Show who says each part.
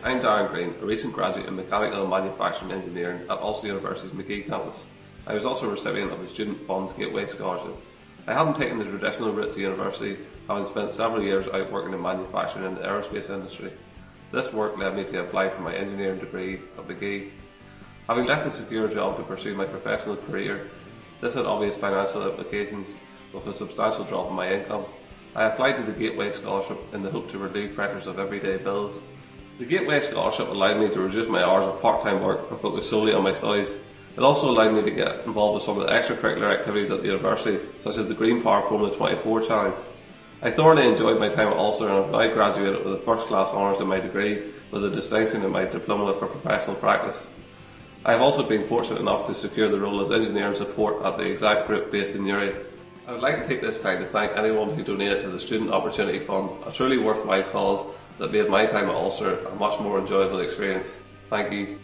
Speaker 1: I'm Darren Greene, a recent graduate in Mechanical and Manufacturing Engineering at Ulster University's McGee campus. I was also a recipient of the Student Fund's Gateway Scholarship. I hadn't taken the traditional route to university, having spent several years out working in manufacturing in the aerospace industry. This work led me to apply for my engineering degree at McGee. Having left a secure job to pursue my professional career, this had obvious financial implications with a substantial drop in my income. I applied to the Gateway Scholarship in the hope to relieve pressures of everyday bills. The Gateway Scholarship allowed me to reduce my hours of part-time work and focus solely on my studies. It also allowed me to get involved with some of the extracurricular activities at the university, such as the Green Power Formula 24 Challenge. I thoroughly enjoyed my time at Ulster and have now graduated with a first-class honours in my degree with a distinction in my diploma for professional practice. I have also been fortunate enough to secure the role as engineering support at the Exact Group based in Newry. I would like to take this time to thank anyone who donated to the Student Opportunity Fund, a truly worthwhile cause that made my time at Ulster a much more enjoyable experience. Thank you.